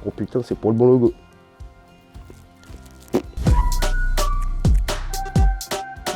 Oh putain, c'est pour le bon logo.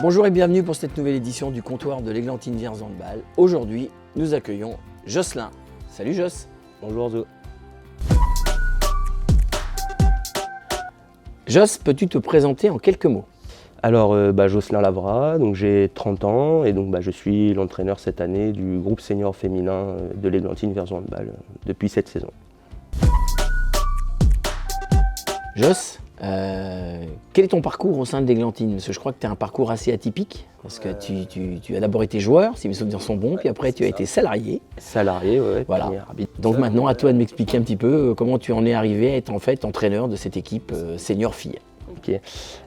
Bonjour et bienvenue pour cette nouvelle édition du comptoir de l'Églantine Vierge Handball. Aujourd'hui, nous accueillons Jocelyn. Salut Joss. Bonjour Zo. Joss, peux-tu te présenter en quelques mots? Alors, Jocelyn Lavra, donc j'ai 30 ans et donc je suis l'entraîneur cette année du groupe senior féminin de l'Églantine Vierge Handball depuis cette saison. Joss, quel est ton parcours au sein de l'Églantine? Parce que je crois que tu as un parcours assez atypique, parce que tu as d'abord été joueur, si mes souvenirs sont bons, puis après tu as été salarié. Salarié, ouais. Voilà. Premier arbitre. Donc maintenant, à toi de m'expliquer un petit peu comment tu en es arrivé à être en fait entraîneur de cette équipe senior fille. Ok.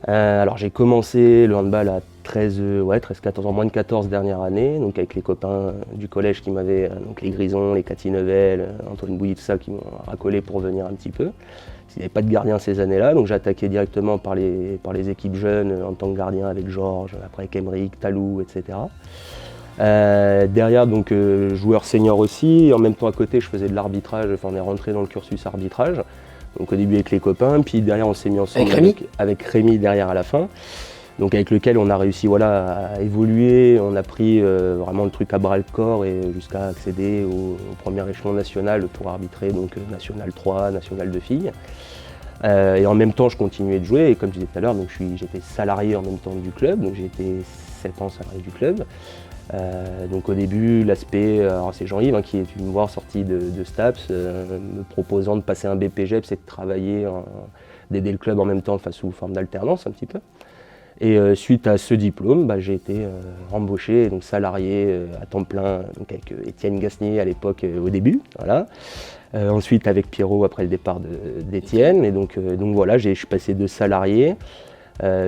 Alors j'ai commencé le handball à 13-14 ans, moins de 14 dernières années, donc avec les copains du collège qui m'avaient, donc les Grisons, les Cathy Nevel, Antoine Bouilly, tout ça, qui m'ont racolé pour venir un petit peu. Il n'y avait pas de gardien ces années-là, donc j'ai attaqué directement par les équipes jeunes en tant que gardien avec Georges, après avec Emeric, Talou, etc. Derrière, donc joueur senior aussi, et en même temps à côté je faisais de l'arbitrage, enfin on est rentré dans le cursus arbitrage. Donc au début avec les copains, puis derrière on s'est mis ensemble avec Rémi derrière à la fin. Donc avec lequel on a réussi à évoluer, on a pris vraiment le truc à bras le corps et jusqu'à accéder au premier échelon national pour arbitrer donc National 3, National de filles. Et en même temps je continuais de jouer et comme je disais tout à l'heure, j'étais salarié en même temps du club, donc j'ai été 7 ans salarié du club. Donc au début, l'aspect, c'est Jean-Yves qui est venu me voir sorti de STAPS, me proposant de passer un BPGEPS et de travailler, d'aider le club en même temps sous forme d'alternance un petit peu. Et suite à ce diplôme, j'ai été embauché, donc salarié à temps plein donc avec Étienne Gasnier à l'époque au début. Voilà. Ensuite avec Pierrot après le départ d'Étienne. Et donc voilà, je suis passé de salarié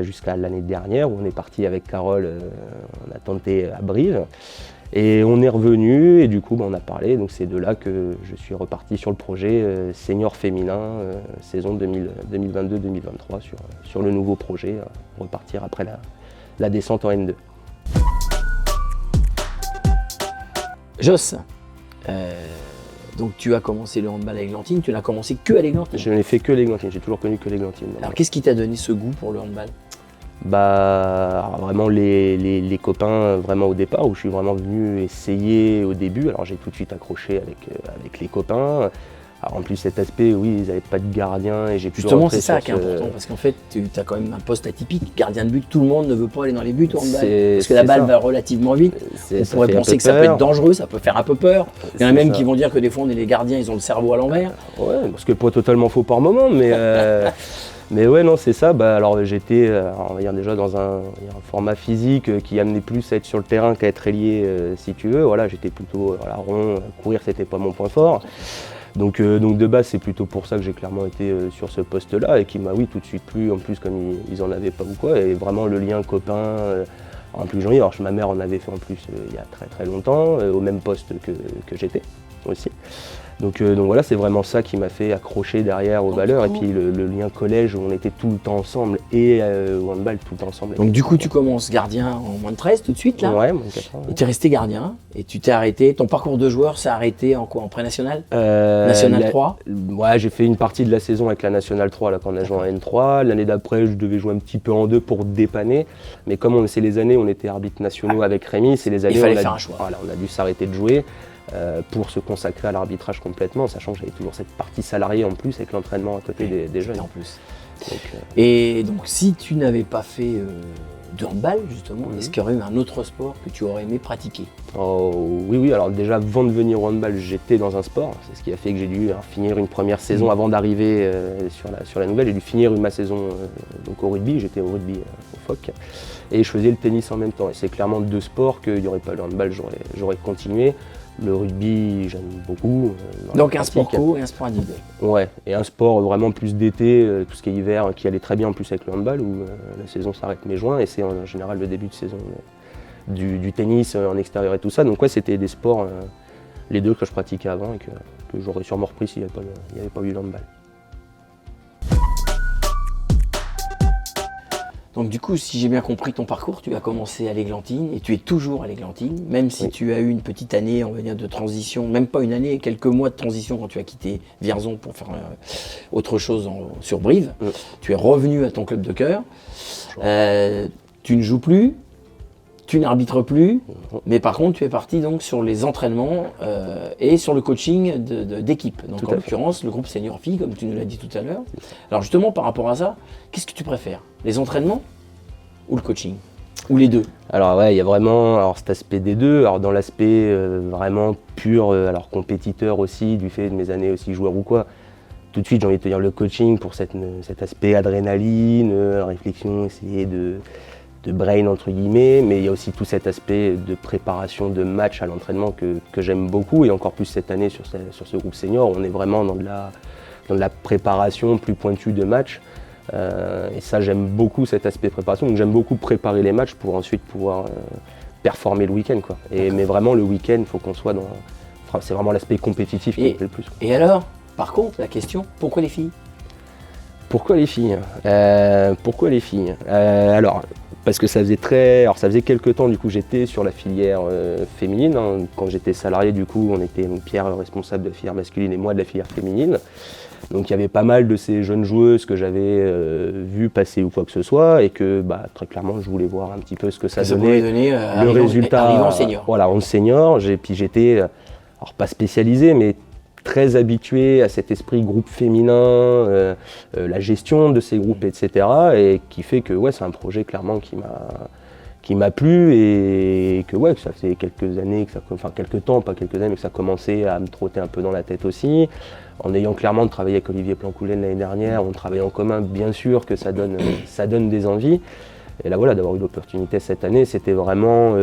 jusqu'à l'année dernière où on est parti avec Carole, on a tenté à Brive. Et on est revenu et du coup on a parlé, donc c'est de là que je suis reparti sur le projet senior féminin saison 2022-2023 sur le nouveau projet, repartir après la descente en N2. Joss, donc tu as commencé le handball à l'Églantine, tu n'as commencé que à l'Églantine? Je n'ai fait que l'Églantine, j'ai toujours connu que l'Églantine. Alors qu'est-ce qui t'a donné ce goût pour le handball? Vraiment les copains vraiment au départ où je suis vraiment venu essayer au début. Alors j'ai tout de suite accroché avec les copains. Alors en plus cet aspect, oui, ils n'avaient pas de gardien et j'ai pu justement c'est ça qui est important parce qu'en fait tu as quand même un poste atypique, gardien de but, tout le monde ne veut pas aller dans les buts au handball parce que la balle va relativement vite. On pourrait penser que ça peut être dangereux, ça peut faire un peu peur. Il y en a même qui vont dire que des fois on est les gardiens, ils ont le cerveau à l'envers. Ouais, parce que pas totalement faux par moment, mais mais ouais, non, c'est ça. Alors j'étais, on va dire déjà dans un format physique qui amenait plus à être sur le terrain qu'à être ailier, si tu veux. Voilà, j'étais plutôt rond, courir, c'était pas mon point fort. Donc de base, c'est plutôt pour ça que j'ai clairement été sur ce poste-là et qui m'a, oui, tout de suite plu. En plus, comme ils en avaient pas ou quoi, et vraiment le lien copain. En plus, Jean-Yves, alors ma mère en avait fait en plus il y a très très longtemps, au même poste que j'étais aussi. Donc voilà, c'est vraiment ça qui m'a fait accrocher derrière aux valeurs et puis le lien collège où on était tout le temps ensemble et au handball tout le temps ensemble. Donc du coup tu commences gardien en moins de 13 tout de suite là? Ouais, moins de 4 ans. Et tu es resté gardien et tu t'es arrêté, ton parcours de joueur s'est arrêté en quoi? En pré-national? National 3? Ouais, j'ai fait une partie de la saison avec la National 3 là, quand on a joué en N3. L'année d'après, je devais jouer un petit peu en 2 pour dépanner. Mais comme c'est les années où on était arbitres nationaux avec Rémi, c'est les années où on a dû s'arrêter de jouer. Pour se consacrer à l'arbitrage complètement, sachant que j'avais toujours cette partie salariée en plus avec l'entraînement à côté des jeunes. En plus. Et donc si tu n'avais pas fait de handball justement, est-ce qu'il y aurait eu un autre sport que tu aurais aimé pratiquer? Oui, alors déjà avant de venir au handball, j'étais dans un sport, c'est ce qui a fait que j'ai dû finir une première saison avant d'arriver sur la nouvelle. J'ai dû finir ma saison donc au rugby, j'étais au rugby au FOC et je faisais le tennis en même temps. Et c'est clairement 2 sports qu'il n'y aurait pas le handball, j'aurais continué. Le rugby, j'aime beaucoup. Donc un sport co et un sport individuel. Ouais, et un sport vraiment plus d'été, tout ce qui est hiver, qui allait très bien en plus avec le handball, où la saison s'arrête mai-juin, et c'est en général le début de saison du tennis en extérieur et tout ça. Donc ouais, c'était des sports, les deux que je pratiquais avant et que j'aurais sûrement repris s'il n'y avait pas eu le handball. Donc du coup, si j'ai bien compris ton parcours, tu as commencé à l'Églantine et tu es toujours à l'Églantine, même si tu as eu une petite année, on va dire, de transition, même pas une année, quelques mois de transition quand tu as quitté Vierzon pour faire autre chose sur Brive. Tu es revenu à ton club de cœur. Tu ne joues plus, tu n'arbitres plus, mais par contre, tu es parti donc sur les entraînements et sur le coaching d'équipe. Donc en l'occurrence, le groupe senior filles, comme tu nous l'as dit tout à l'heure. Alors justement, par rapport à ça, qu'est-ce que tu préfères? Les entraînements ou le coaching? Ou les deux? Alors ouais, il y a vraiment cet aspect des deux. Alors dans l'aspect vraiment pur, alors compétiteur aussi, du fait de mes années aussi joueur ou quoi, tout de suite j'ai envie de te dire le coaching pour cet aspect adrénaline, réflexion, essayer de brain entre guillemets, mais il y a aussi tout cet aspect de préparation de match à l'entraînement que j'aime beaucoup, et encore plus cette année sur ce groupe senior, on est vraiment dans de la préparation plus pointue de match. Et ça, j'aime beaucoup cet aspect préparation, donc j'aime beaucoup préparer les matchs pour ensuite pouvoir performer le week-end, quoi. Mais vraiment le week-end, il faut qu'on soit c'est vraiment l'aspect compétitif qui me plaît le plus. Et alors, par contre, la question, pourquoi les filles? Pourquoi les filles? Alors, parce que ça faisait quelques temps, du coup, j'étais sur la filière féminine. Hein. Quand j'étais salarié, du coup, on était Pierre responsable de la filière masculine et moi de la filière féminine. Donc il y avait pas mal de ces jeunes joueuses que j'avais vues passer ou quoi que ce soit, et que très clairement je voulais voir un petit peu ce que ça donnait, le résultat arrivant senior. Voilà, en senior. Puis j'étais, alors pas spécialisé, mais très habitué à cet esprit groupe féminin, la gestion de ces groupes, etc. Et qui fait que c'est un projet clairement qui m'a plu, et que ça faisait quelques années, quelques temps, pas quelques années, mais que ça commençait à me trotter un peu dans la tête aussi. En ayant clairement travaillé avec Olivier Plancoulen l'année dernière, on travaille en commun, bien sûr que ça donne des envies. Et là d'avoir eu l'opportunité cette année, c'était vraiment...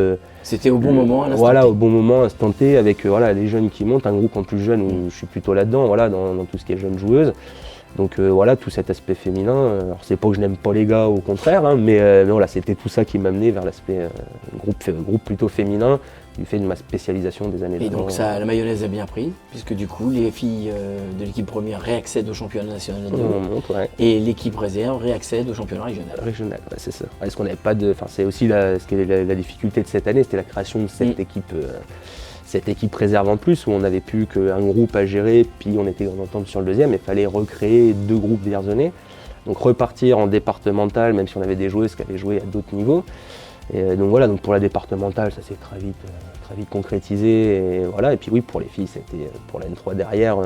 c'était au bon moment, à l'instant T. Voilà, au bon moment, instant T, avec les jeunes qui montent, un groupe en plus jeune où je suis plutôt là-dedans, dans tout ce qui est jeunes joueuses. Donc tout cet aspect féminin, alors c'est pas que je n'aime pas les gars, au contraire, hein, mais c'était tout ça qui m'a amené vers l'aspect groupe plutôt féminin, du fait de ma spécialisation des années d'avant. Et donc ça, la mayonnaise a bien pris, puisque du coup les filles de l'équipe première réaccèdent au championnat national et l'équipe réserve réaccède au championnat régional. Régional, c'est ça. Est-ce qu'on n'avait pas c'est aussi ce qui est la difficulté de cette année, c'était la création de cette équipe. Cette équipe réserve en plus, où on n'avait plus qu'un groupe à gérer, puis on était en entente sur le deuxième, il fallait recréer 2 groupes vierzonais. Donc repartir en départemental, même si on avait des joueuses qui avaient joué à d'autres niveaux. Et donc pour la départementale, ça s'est très vite concrétisé. Et puis pour les filles, c'était pour la N3 derrière.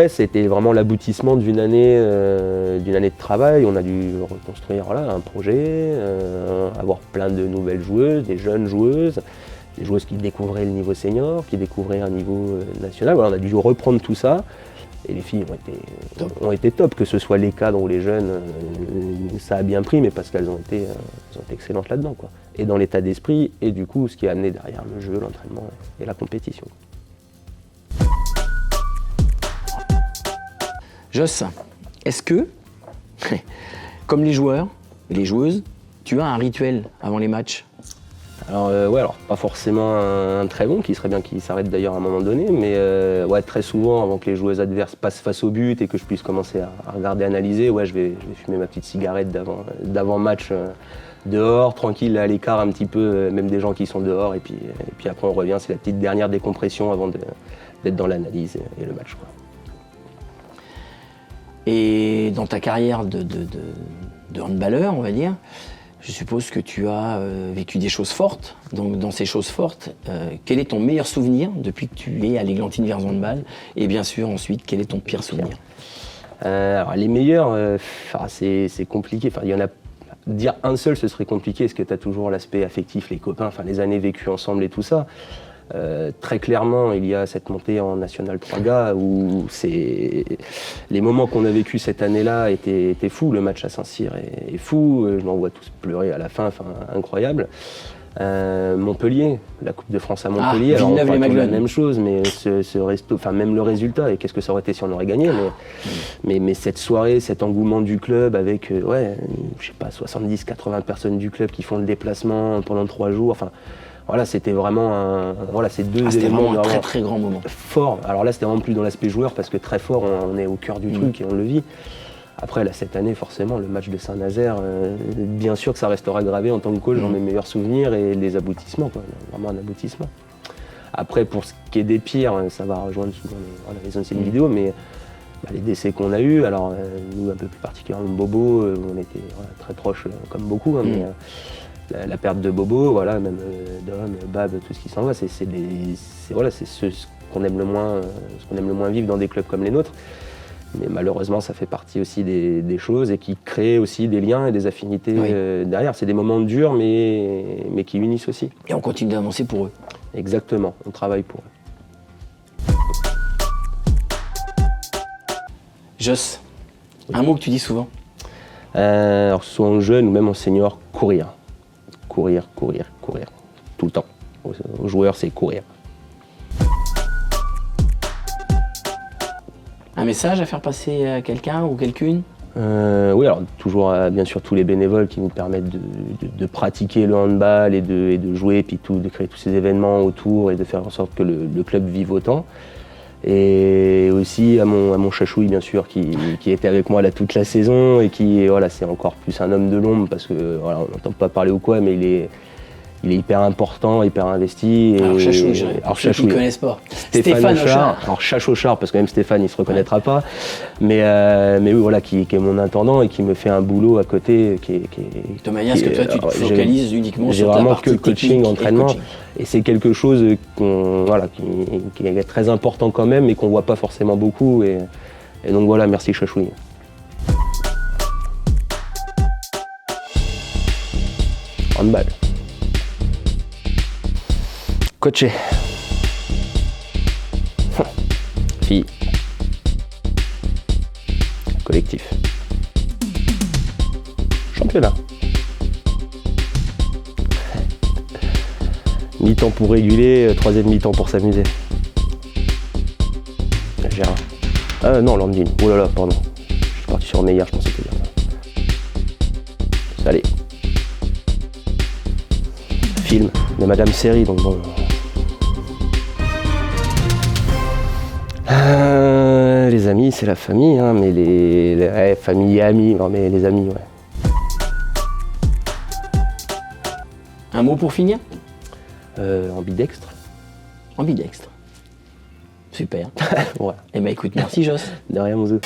C'était vraiment l'aboutissement d'une année de travail. On a dû reconstruire un projet, avoir plein de nouvelles joueuses, des jeunes joueuses. Des joueuses qui découvraient le niveau senior, qui découvraient un niveau national. On a dû reprendre tout ça, et les filles ont été top, que ce soit les cadres ou les jeunes, ça a bien pris, mais parce qu'elles ont été excellentes là-dedans, quoi. Et dans l'état d'esprit, et du coup ce qui a amené derrière le jeu, l'entraînement et la compétition. Joss, est-ce que, comme les joueurs et les joueuses, tu as un rituel avant les matchs? Alors pas forcément un très bon, qui serait bien qu'il s'arrête d'ailleurs à un moment donné, mais très souvent, avant que les joueuses adverses passent face au but et que je puisse commencer à regarder, analyser, je vais fumer ma petite cigarette d'avant match dehors, tranquille, à l'écart un petit peu, même des gens qui sont dehors, et puis après on revient, c'est la petite dernière décompression avant d'être dans l'analyse et le match, quoi. Et dans ta carrière de handballeur, on va dire, je suppose que tu as vécu des choses fortes. Donc dans ces choses fortes, quel est ton meilleur souvenir depuis que tu es à l'Églantine Vierzon Handball? Et bien sûr ensuite, quel est ton pire souvenir? Alors les meilleurs, c'est compliqué. Il y en a, dire un seul, ce serait compliqué, parce que tu as toujours l'aspect affectif, les copains, les années vécues ensemble et tout ça. Très clairement, il y a cette montée en National 3Ga où les moments qu'on a vécu cette année-là étaient fous. Le match à Saint-Cyr est fou, je m'en vois tous pleurer à la fin, incroyable. Montpellier, la Coupe de France à Montpellier, alors on la même chose, mais ce resto, même le résultat, et qu'est-ce que ça aurait été si on aurait gagné, mais cette soirée, cet engouement du club avec, 70-80 personnes du club qui font le déplacement pendant 3 jours, c'était vraiment ces deux c'était éléments vraiment un très très grand moment. Fort. Alors là, c'était vraiment plus dans l'aspect joueur, parce que très fort, on est au cœur du truc et on le vit. Après, là, cette année, forcément, le match de Saint-Nazaire, bien sûr que ça restera gravé en tant que coach dans mes meilleurs souvenirs et les aboutissements, quoi, vraiment un aboutissement. Après, pour ce qui est des pires, ça va rejoindre souvent les anciennes vidéos, mais les décès qu'on a eus, alors nous un peu plus particulièrement Bobo, on était très proches comme beaucoup, hein, mais la perte de Bobo, voilà, même Dom, Bab, tout ce qui s'en va, c'est ce qu'on aime le moins vivre dans des clubs comme les nôtres. Mais malheureusement, ça fait partie aussi des choses et qui créent aussi des liens et des affinités derrière. C'est des moments durs, mais qui unissent aussi. Et on continue d'avancer pour eux. Exactement, on travaille pour eux. Joss, un mot que tu dis souvent. Alors, soit en jeune ou même en senior, courir. Courir, courir, courir. Tout le temps. Aux joueurs, c'est courir. Un message à faire passer à quelqu'un ou quelqu'une? Oui, alors toujours bien sûr tous les bénévoles qui nous permettent de pratiquer le handball et de jouer, puis de créer tous ces événements autour et de faire en sorte que le club vive autant. Et aussi à mon chachouille bien sûr qui était avec moi là toute la saison et qui c'est encore plus un homme de l'ombre parce que on n'entend pas parler ou quoi, mais il est hyper important, hyper investi. Alors Chachouille, pour ceux qui ne connaissent pas. Stéphane Auchard. Alors Chachouchard, parce que même Stéphane il se reconnaîtra pas, mais oui voilà, qui est mon intendant et qui me fait un boulot à côté de manière à ce que toi tu te focalises uniquement sur ta partie que le coaching, entraînement, et c'est quelque chose qui est très important quand même et qu'on voit pas forcément beaucoup et donc voilà, merci Chachouille. Handball. Coacher. Fille. Collectif. Championnat. Mi-temps pour réguler, troisième mi-temps pour s'amuser. Gérard. Non, Landine. Oh là là, pardon. Je suis parti sur Meillard, je pensais que c'était bien. Allez. Film de Madame Série, donc bon. Les amis, c'est la famille, hein, mais famille et amis, non, mais les amis, ouais. Un mot pour finir? Ambidextre. Ambidextre. Super. Ouais. Eh bien écoute, merci Joss. De rien, Mouzou.